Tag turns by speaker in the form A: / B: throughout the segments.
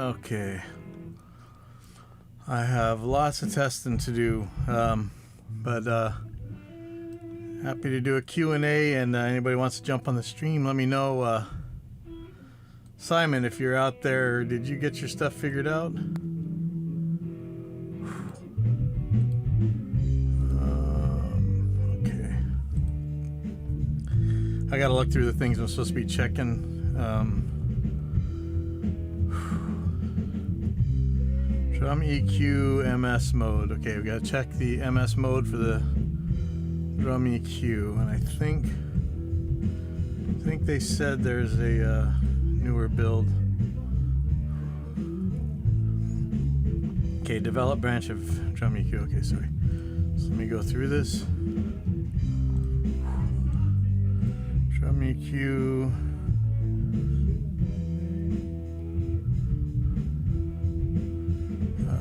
A: Okay. I have lots of testing to do, but happy to do a Q&A, and anybody wants to jump on the stream, let me know. Simon, if you're out there, did you get your stuff figured out? Okay. I gotta look through the things I'm supposed to be checking. Drum EQ MS mode. Okay, we gotta check the MS mode for the drum EQ, and I think they said there's a newer build. Okay, develop branch of drum EQ. Okay, sorry. So let me go through this. Drum EQ.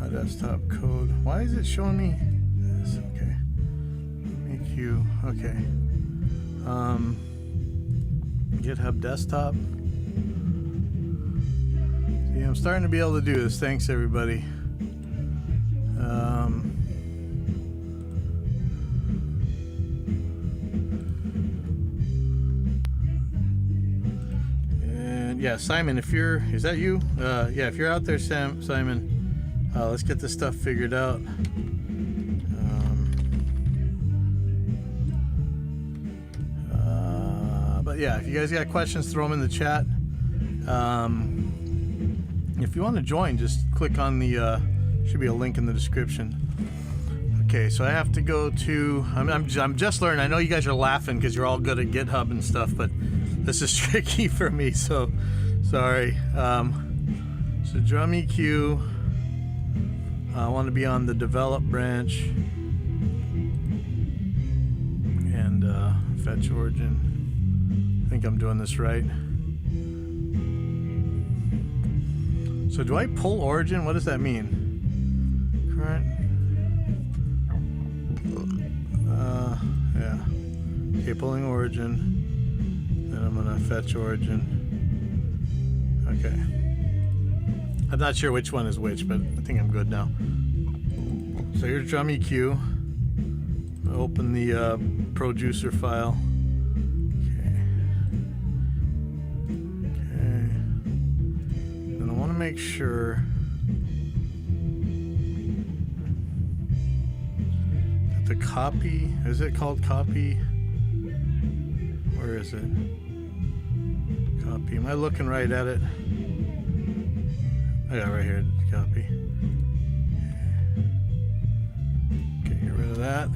A: Desktop code. Why is it showing me this? Okay. Drum EQ. Okay. GitHub desktop. See, I'm starting to be able to do this. Thanks, everybody. And yeah, Simon, if you're, is that you? Yeah, if you're out there, Simon, let's get this stuff figured out. But yeah, if you guys got questions, throw them in the chat. If you want to join, just click on the should be a link in the description. Okay, so I have to go to, I'm just learning. I know you guys are laughing because you're all good at GitHub and stuff, but this is tricky for me, so sorry. So drum EQ, I want to be on the develop branch and fetch origin. I think I'm doing this right. So do I pull origin? What does that mean? Current. Yeah. Okay, pulling origin. Then I'm gonna fetch origin. Okay. I'm not sure which one is which, but I think I'm good now. So here's drum EQ. Open the producer file. Make sure that the copy, is it called copy? Where is it? Copy. Am I looking right at it? I got it right here. Copy. Okay, get rid of that.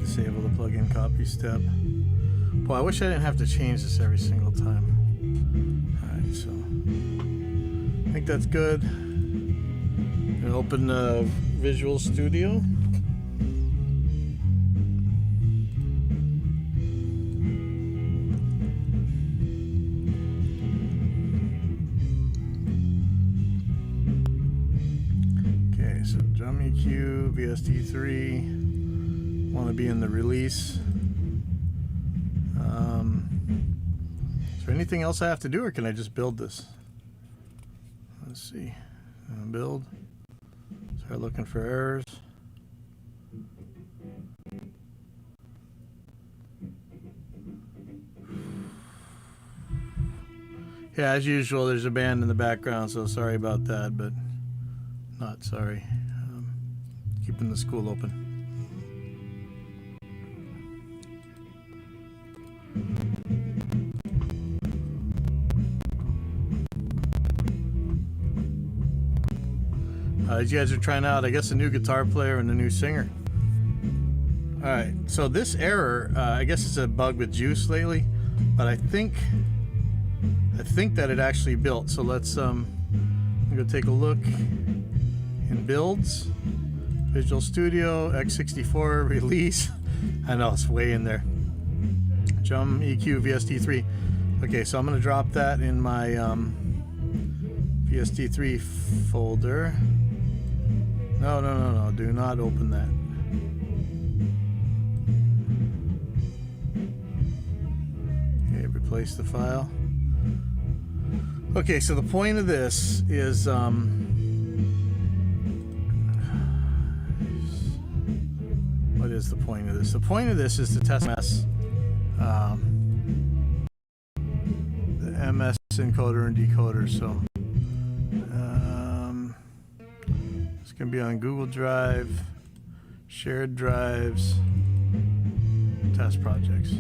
A: Disable the plugin copy step. Boy, I wish I didn't have to change this every single time. Alright, so I think that's good. Gonna open Visual Studio. Okay, so drum EQ, VST3. Want to be in the release. Is there anything else I have to do, or can I just build this? Let's see. Build. Start looking for errors. Yeah, as usual, there's a band in the background, so sorry about that, but not sorry. Keeping the school open. These guys are trying out, I guess, a new guitar player and a new singer. Alright, so this error, I guess it's a bug with Juice lately, but I think that it actually built. So let's go take a look in builds, Visual Studio, X64 release. I know it's way in there. Drum EQ VST3. Okay, so I'm gonna drop that in my VST3 folder. No, do not open that. Okay, replace the file. Okay, so the point of this is what is the point of this? The point of this is to test the MS encoder and decoder. So it's going to be on Google Drive, shared drives, test projects.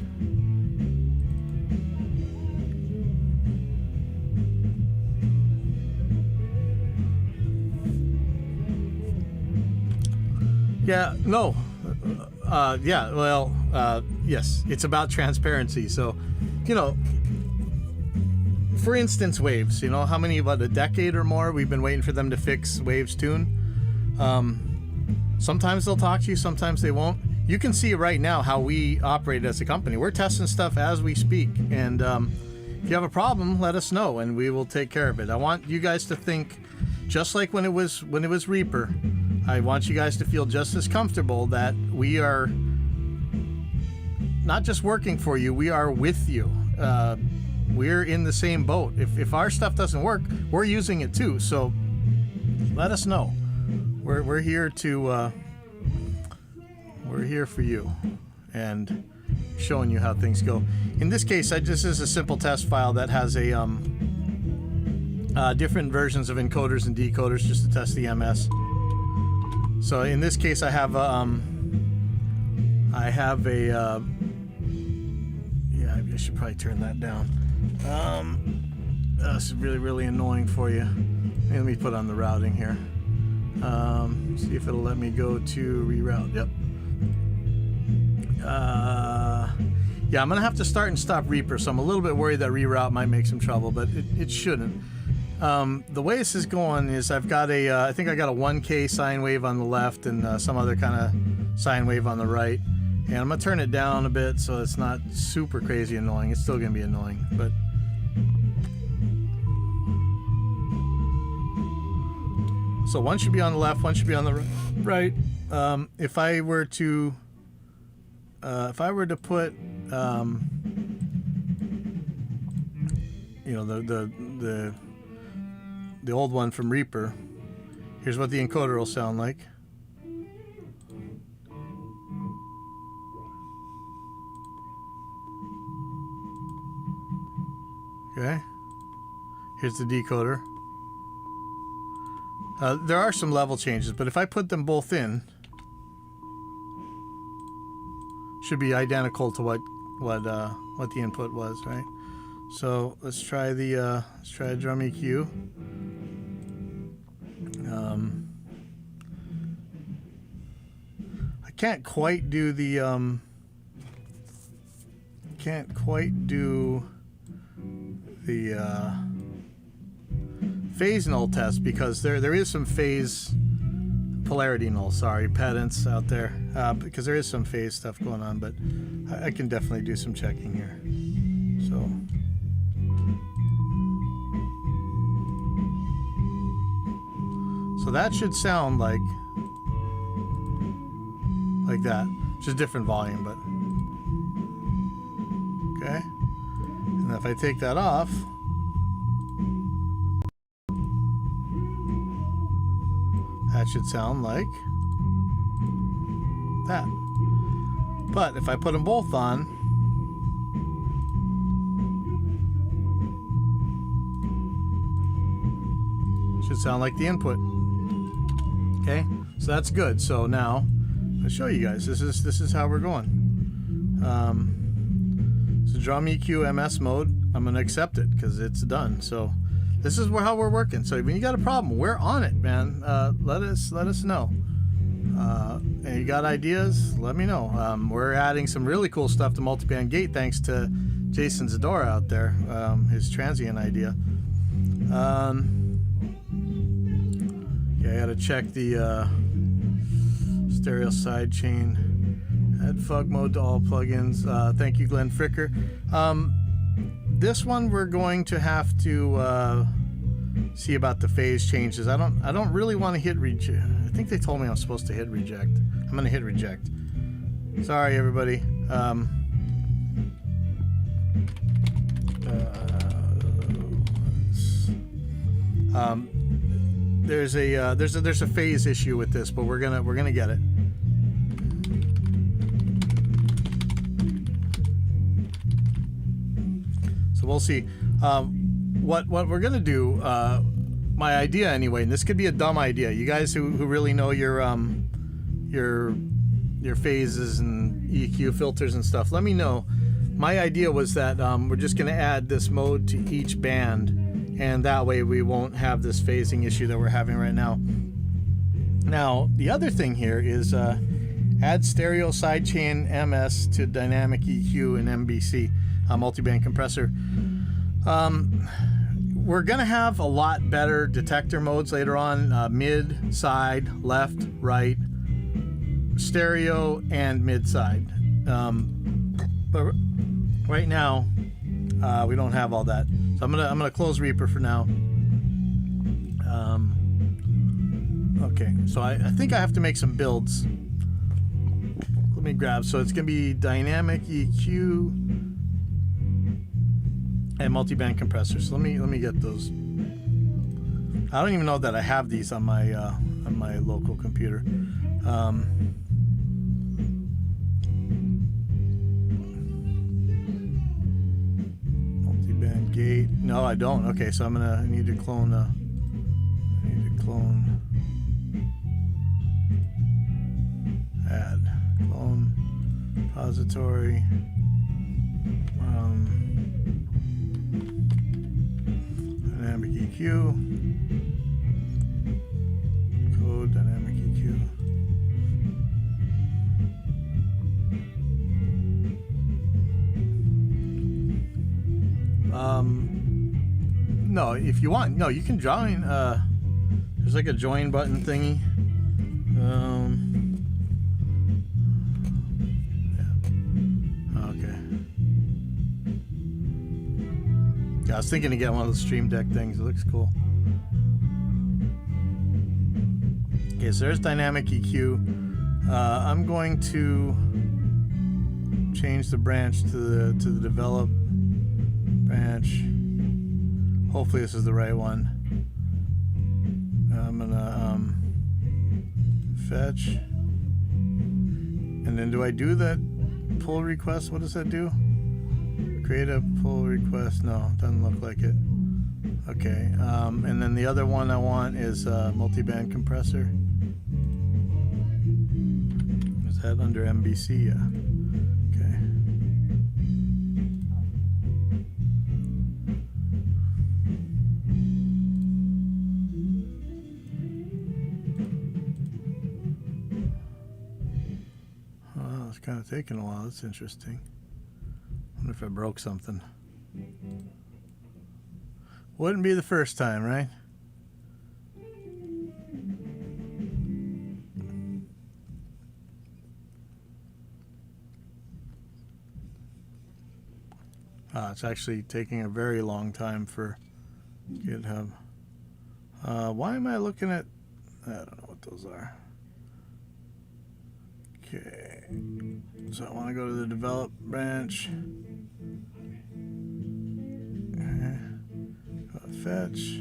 A: Yeah, no. Yeah, well, yes, it's about transparency. So, you know, for instance, Waves, you know, how many, about a decade or more, we've been waiting for them to fix Waves Tune. Sometimes they'll talk to you, sometimes they won't. You can see right now how we operate as a company. We're testing stuff as we speak. And if you have a problem, let us know and we will take care of it. I want you guys to think just like when it was Reaper. I want you guys to feel just as comfortable that we are not just working for you, we are with you. We're in the same boat. If our stuff doesn't work, we're using it too. So let us know. We're here to we're here for you and showing you how things go. In this case, this is a simple test file that has a different versions of encoders and decoders just to test the MS. So in this case, I have a yeah, I should probably turn that down. This is really annoying for you. Let me put on the routing here. See if it'll let me go to reroute. Yep. Yeah, I'm gonna have to start and stop Reaper, so I'm a little bit worried that reroute might make some trouble, but it shouldn't. The way this is going is I've got I think I got a 1K sine wave on the left and some other kind of sine wave on the right. And I'm going to turn it down a bit so it's not super crazy annoying. It's still going to be annoying, but... So one should be on the left, one should be on the right. If I were to put, you know, the old one from Reaper, here's what the encoder will sound like. Okay, here's the decoder. There are some level changes, but if I put them both in, should be identical to what the input was, right? So let's try a drum EQ. I can't quite do the phase null test because there is some phase polarity null, sorry, pedants out there, because there is some phase stuff going on, but I can definitely do some checking here. So that should sound like that. Just different volume, but okay. And if I take that off, that should sound like that. But if I put them both on, it should sound like the input. Okay, so that's good. So now I'll show you guys. This is how we're going. So drum EQ MS mode. I'm gonna accept it because it's done. So this is how we're working. So when you got a problem, we're on it, man. Let us know. And you got ideas? Let me know. We're adding some really cool stuff to multiband gate thanks to Jason Zadora out there. His transient idea. Yeah, I gotta check the stereo sidechain. Add fug mode to all plugins. Thank you, Glenn Fricker. This one we're going to have to see about the phase changes. I don't really want to hit reject. I think they told me I'm supposed to hit reject. I'm gonna hit reject. Sorry, everybody. There's a phase issue with this, but we're gonna get it. So we'll see. What we're gonna do. My idea anyway, and this could be a dumb idea. You guys who really know your phases and EQ filters and stuff, let me know. My idea was that we're just going to add this mode to each band, and that way we won't have this phasing issue that we're having right now. Now, the other thing here is add stereo sidechain MS to dynamic EQ and MBC, multiband compressor. We're going to have a lot better detector modes later on, mid, side, left, right, stereo, and mid side. But right now, we don't have all that. So I'm gonna close Reaper for now. Okay, so I think I have to make some builds. Let me grab. So it's gonna be dynamic EQ and multiband compressor. So let me get those. I don't even know that I have these on my local computer. Multiband gate. No, I don't. Okay, so I need to clone. Add clone repository. Dynamic EQ. Code dynamic EQ. No, if you want, no, you can join. There's like a join button thingy. Yeah. Okay. Yeah, I was thinking to get one of those Stream Deck things. It looks cool. Okay, so there's dynamic EQ. I'm going to change the branch to the develop branch. Hopefully this is the right one. I'm gonna fetch, and then do I do that pull request? What does that do? Create a pull request. No, doesn't look like it. Okay, and then the other one I want is multiband compressor. Is that under MBC? Yeah. Okay. Well, it's kind of taking a while. That's interesting. Wonder if I broke something. Wouldn't be the first time, right? It's actually taking a very long time for GitHub. Why am I looking at... I don't know what those are. Okay. So I want to go to the develop branch. Okay. Fetch.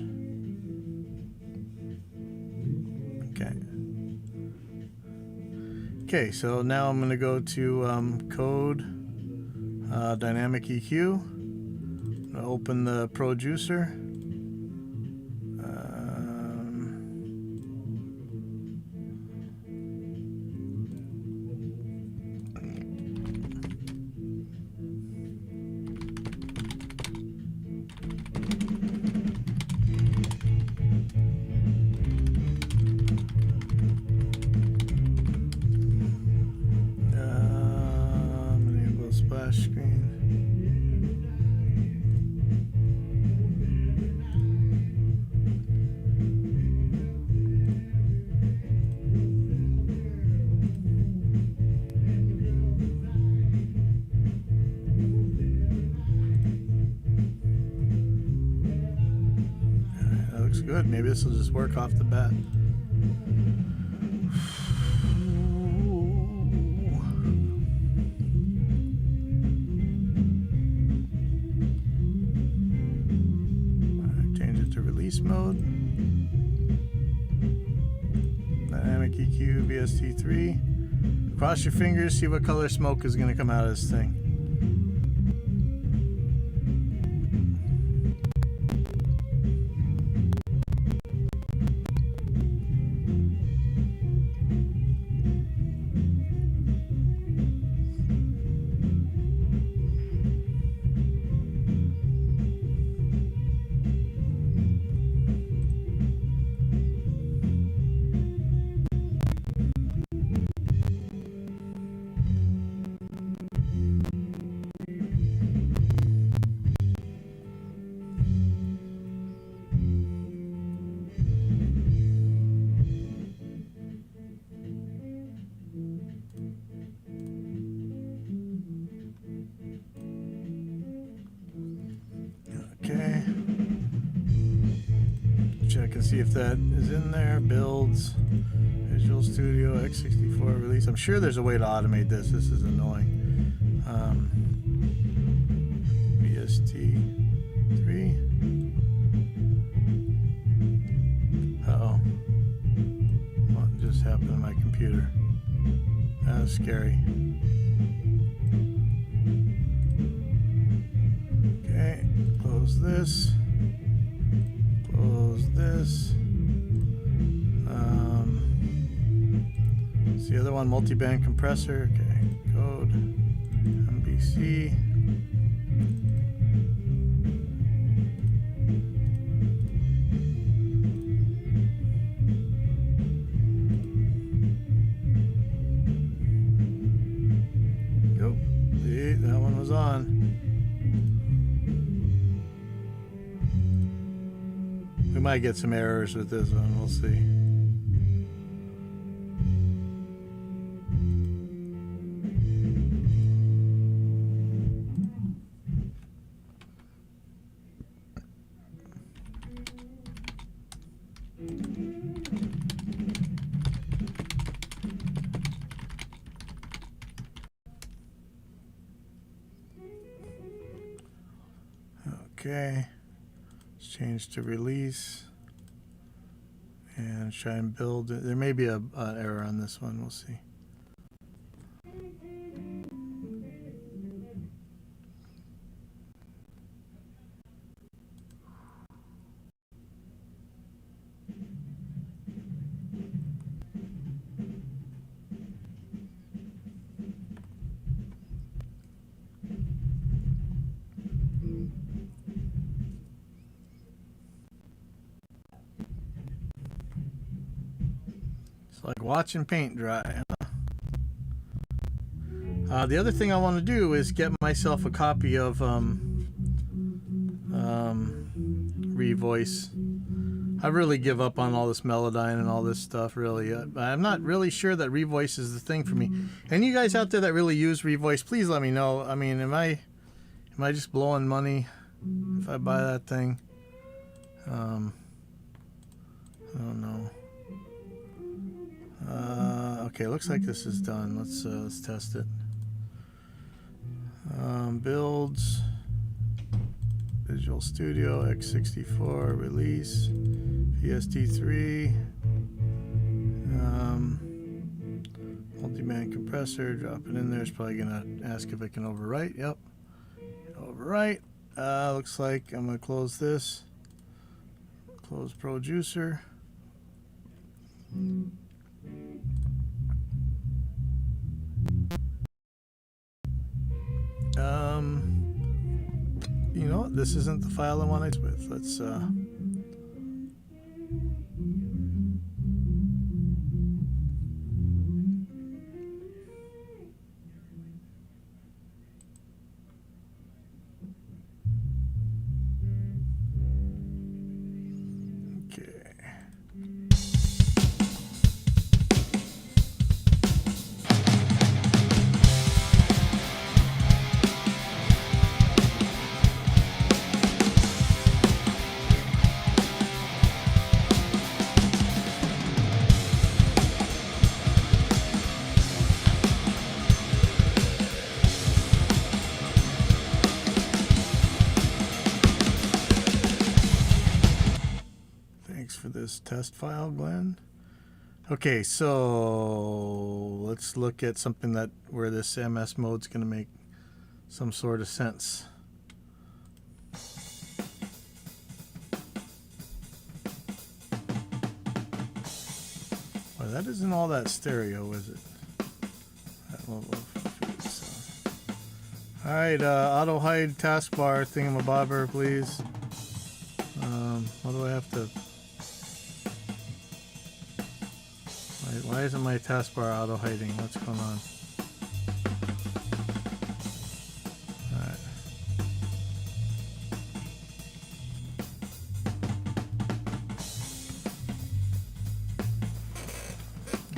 A: Okay. Okay, so now I'm going to go to code, dynamic EQ. I'm going to open the Producer. Splash screen. That looks good. Maybe this will just work off the bat. Mode. Dynamic EQ, VST3. Cross your fingers, see what color smoke is going to come out of this thing. Okay. Check and see if that is in there. Builds, Visual Studio, X64 release. I'm sure there's a way to automate this. This is annoying. VST3. Uh-oh. What just happened to my computer? That was scary. Okay, close this. Close this. It's the other one, multi-band compressor. Okay, code MBC. Nope, see, that one was on. We might get some errors with this one, we'll see. Okay, let's change to release and try and build it. There may be an error on this one, we'll see. It's like watching paint dry. The other thing I want to do is get myself a copy of Revoice. I really give up on all this Melodyne and all this stuff, really. I'm not really sure that Revoice is the thing for me. And you guys out there that really use Revoice, please let me know. I mean, am I just blowing money if I buy that thing? I don't know. Okay, looks like this is done. Let's test it. Builds, Visual Studio, X64 release, VST3, multi-band compressor. Drop it in there. It's probably gonna ask if I can overwrite. Yep, overwrite. Looks like I'm gonna close this. Close Producer. You know what? This isn't the file I want it with. Let's for this test file, Glenn. Okay, so let's look at something that where this MS mode's going to make some sort of sense. Well, that isn't all that stereo, is it? That level of sound. All right, auto hide taskbar thingamabobber, please. What do I have to? Why isn't my taskbar auto hiding? What's going on? Alright.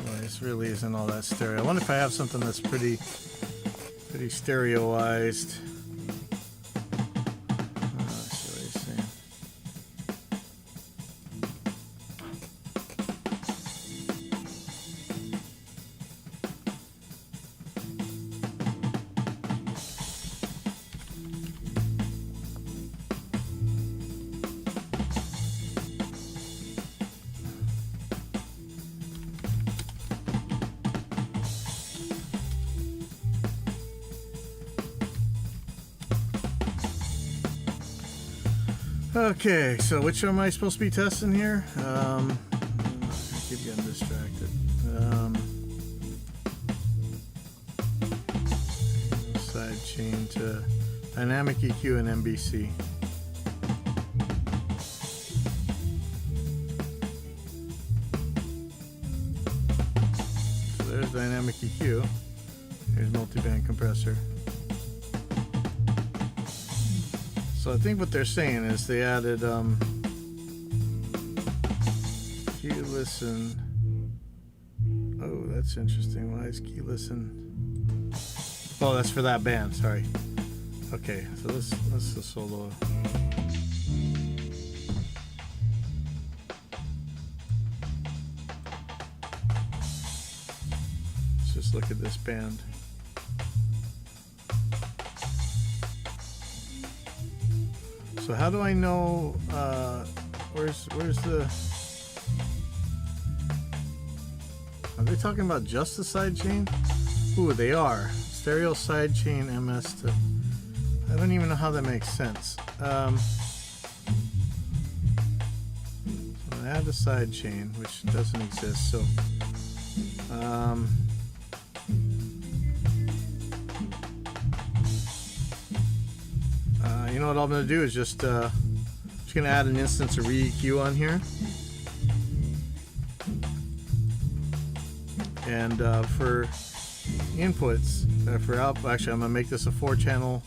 A: Well, this really isn't all that stereo. I wonder if I have something that's pretty stereoized. Okay, so which am I supposed to be testing here? I keep getting distracted. Side chain to dynamic EQ and MBC. So there's dynamic EQ. Here's multiband compressor. So I think what they're saying is they added key listen. Oh, that's interesting. Why is key listen? Oh, that's for that band. Sorry. Okay, so let's the solo. Let's just look at this band. So how do I know, where's the, are they talking about just the side chain? Ooh, they are. Stereo side chain MS to, I don't even know how that makes sense. So I add the side chain, which doesn't exist, so, you know what I'm going to do is just going to add an instance of re-EQ on here. And for inputs, for output, actually I'm going to make this a 4-channel,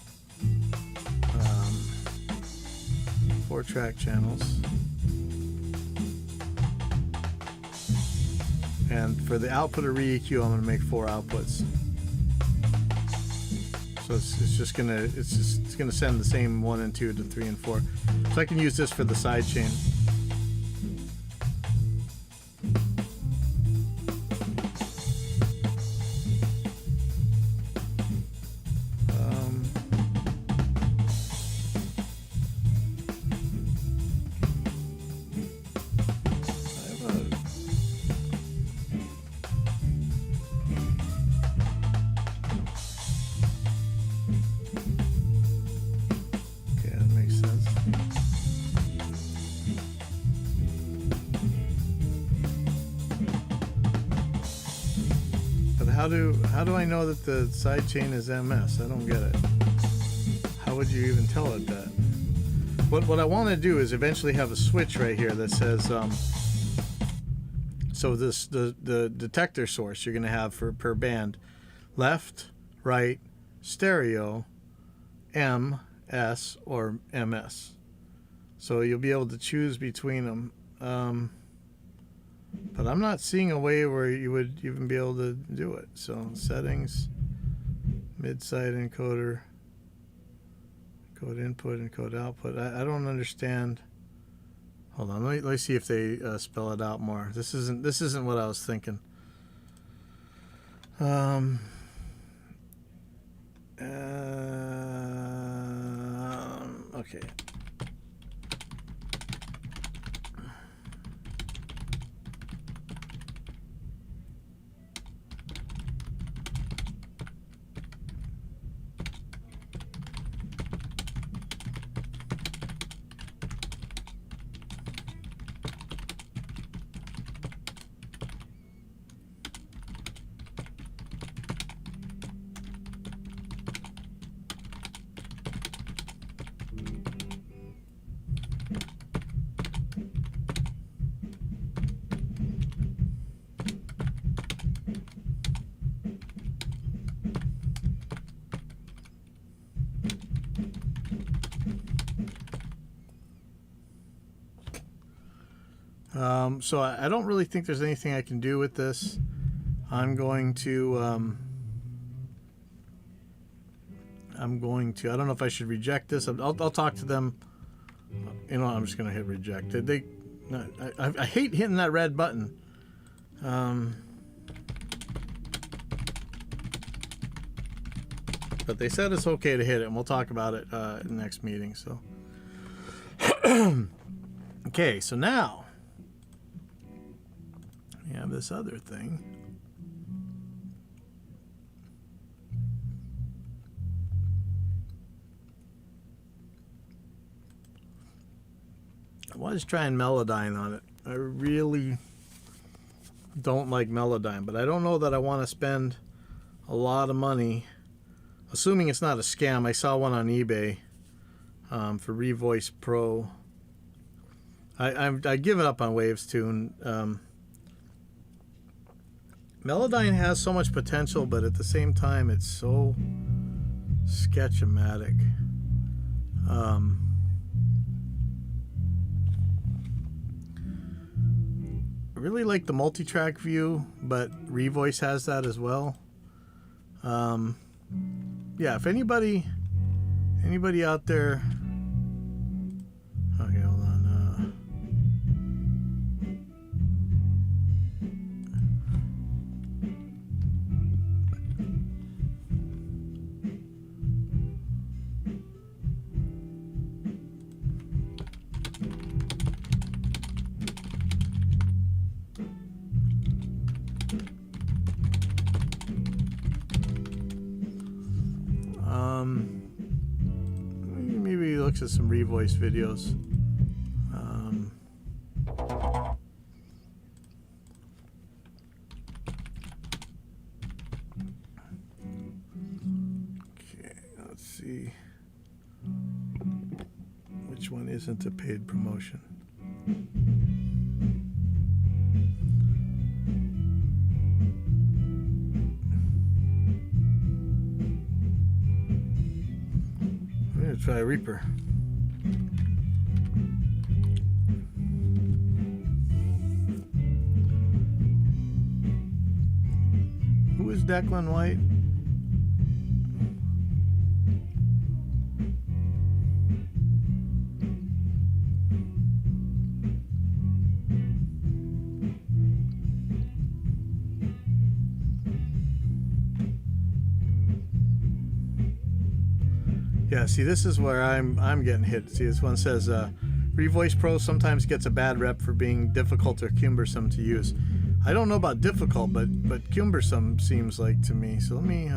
A: 4-track channels. And for the output of re-EQ, I'm going to make 4 outputs. So it's just gonna send the same 1 and 2 to 3 and 4. So I can use this for the side chain. How do I know that the side chain is MS? I don't get it. How would you even tell it that? What I want to do is eventually have a switch right here that says so this the detector source you're going to have for per band, left, right, stereo, MS or MS. So you'll be able to choose between them. But I'm not seeing a way where you would even be able to do it. So settings, mid-side encoder, code input and code output. I don't understand. Hold on, let me see if they spell it out more. This isn't what I was thinking. Okay. So I don't really think there's anything I can do with this. I'm going to, I don't know if I should reject this. I'll talk to them. You know, I'm just going to hit reject. I hate hitting that red button. But they said it's okay to hit it, and we'll talk about it in the next meeting. So, okay, so now we have this other thing. I was trying Melodyne on it. I really don't like Melodyne, but I don't know that I want to spend a lot of money. Assuming it's not a scam, I saw one on eBay for Revoice Pro. I give it up on Wavestune. Melodyne has so much potential, but at the same time, it's so sketchomatic. I really like the multi-track view, but Revoice has that as well. Yeah, if anybody out there, okay, hold on. Maybe he looks at some Revoice videos. Okay, let's see. Which one isn't a paid promotion? Try Reaper. Who is Declan White? Yeah, see, this is where I'm getting hit. See, this one says Revoice Pro sometimes gets a bad rep for being difficult or cumbersome to use. I don't know about difficult, but cumbersome seems like to me. So let me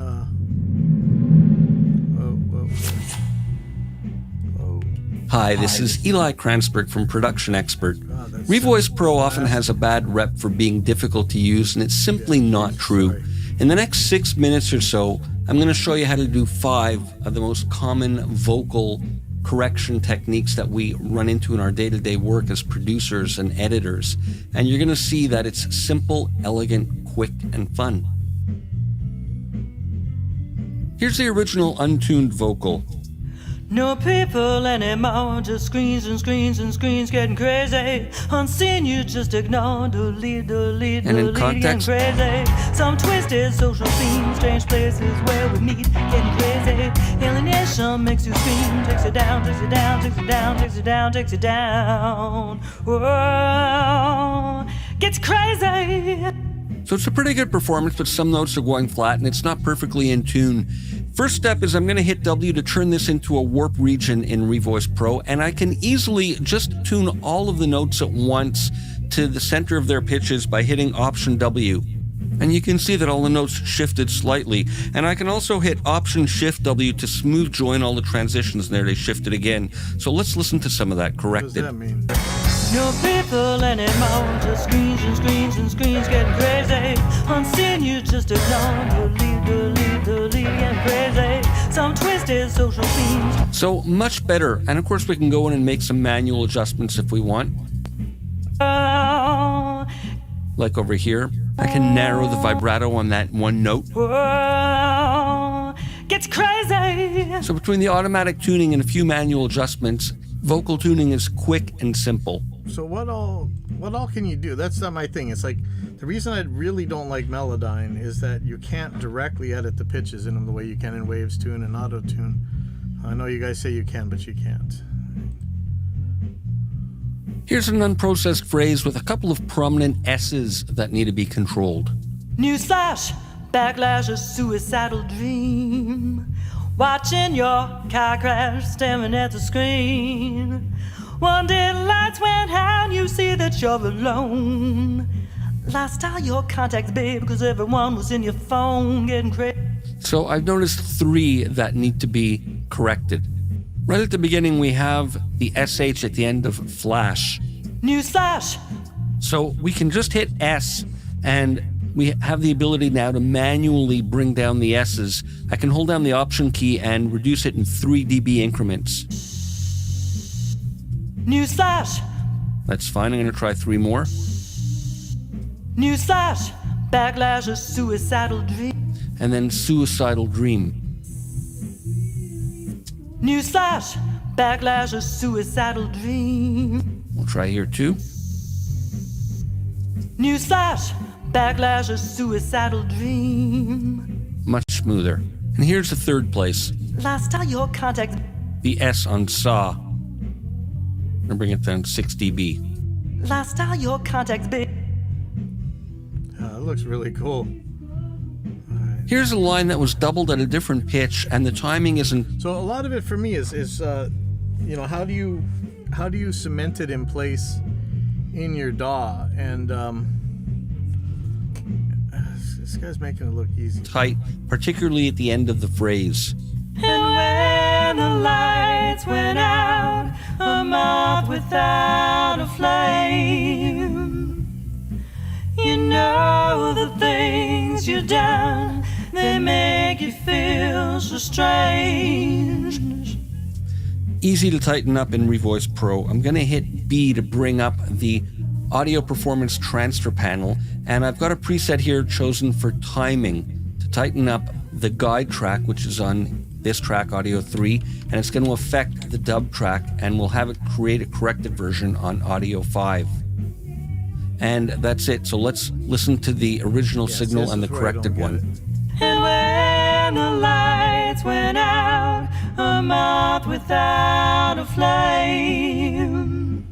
B: Hi, this is Eli Kranzberg from Production Expert. Revoice Pro often has a bad rep for being difficult to use, and it's simply not true. In the next 6 minutes or so, I'm going to show you how to do 5 of the most common vocal correction techniques that we run into in our day-to-day work as producers and editors. And you're going to see that it's simple, elegant, quick, and fun. Here's the original untuned vocal.
C: No people anymore, just screens and screens and screens getting crazy. Unseen, you just ignore, delete, delete,
B: And in
C: delete,
B: context?
C: getting crazy. Some twisted social scenes, strange places where we meet, getting crazy. Alienation makes you scream, takes it down, takes it down, takes it down, takes it down, takes it down. Whoa, gets crazy.
B: So it's a pretty good performance, but some notes are going flat and it's not perfectly in tune. First step is I'm going to hit W to turn this into a warp region in Revoice Pro, and I can easily just tune all of the notes at once to the center of their pitches by hitting Option W. And you can see that all the notes shifted slightly. And I can also hit Option Shift W to smooth join all the transitions, and there they shifted again. So let's listen to some of that corrected.
A: What does that mean?
C: No people anymore, just screens and screens and screens getting crazy. Unseen, you just ignore, delete, delete, delete, getting crazy. Some twisted social scenes.
B: So much better. And of course we can go in and make some manual adjustments if we want.
C: Oh,
B: Like over here, I can narrow the vibrato on that one note.
C: oh, gets crazy.
B: So between the automatic tuning and a few manual adjustments, vocal tuning is quick and simple.
A: So what all what all can you do? That's not my thing. It's like the reason I really don't like Melodyne is that you can't directly edit the pitches in them the way you can in Waves Tune and Auto Tune. I know you guys say you can, but you can't.
B: Here's an unprocessed phrase with a couple of prominent S's that need to be controlled.
C: Newsflash, backlash, a suicidal dream. Watching your car crash, staring at the screen. One day the lights went out and you see that you're alone. Lost all your contacts, babe, because everyone was in your phone getting crazy.
B: So I've noticed 3 that need to be corrected. Right at the beginning, we have the SH at the end of flash.
C: Newsflash,
B: So we can just hit S, and we have the ability now to manually bring down the S's. I can hold down the Option key and reduce it in 3 dB increments.
C: newsflash,
B: That's fine. I'm going to try 3 more.
C: newsflash, backlash, a suicidal dream.
B: And then Suicidal Dream.
C: Newsflash, backlash, a suicidal dream.
B: We'll try here too.
C: Newsflash, backlash, a suicidal dream.
B: Much smoother. And here's the 3rd place.
C: Lost all your contacts.
B: The S on Saw. I'm going to bring it down 6 dB.
C: Lost all your contacts, babe.
A: It looks really cool.
B: Here's a line that was doubled at a different pitch, and the timing isn't.
A: So a lot of it for me is you know, how do you cement it in place in your DAW? And this guy's making it look easy.
B: Tight, particularly at the end of the phrase.
C: And when the lights went out, a moth without a flame. You know the things you've done, they make you feel so strange.
B: Easy to tighten up in Revoice Pro. I'm going to hit B to bring up the Audio Performance Transfer panel, and I've got a preset here chosen for timing to tighten up the guide track, which is on this track, Audio 3, and it's going to affect the dub track, and we'll have it create a corrected version on Audio 5. And that's it. So let's listen to the original signal
A: this
B: and the
A: is where I don't
B: corrected
A: get
B: one.
A: it.
C: And when the lights went out, a moth without a flame.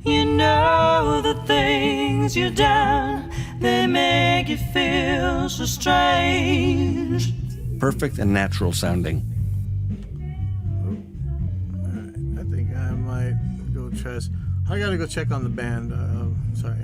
C: You know the things you've done, they make you feel so strange.
B: Perfect and natural sounding.
A: I think I might go try this. I gotta go check on the band. Sorry.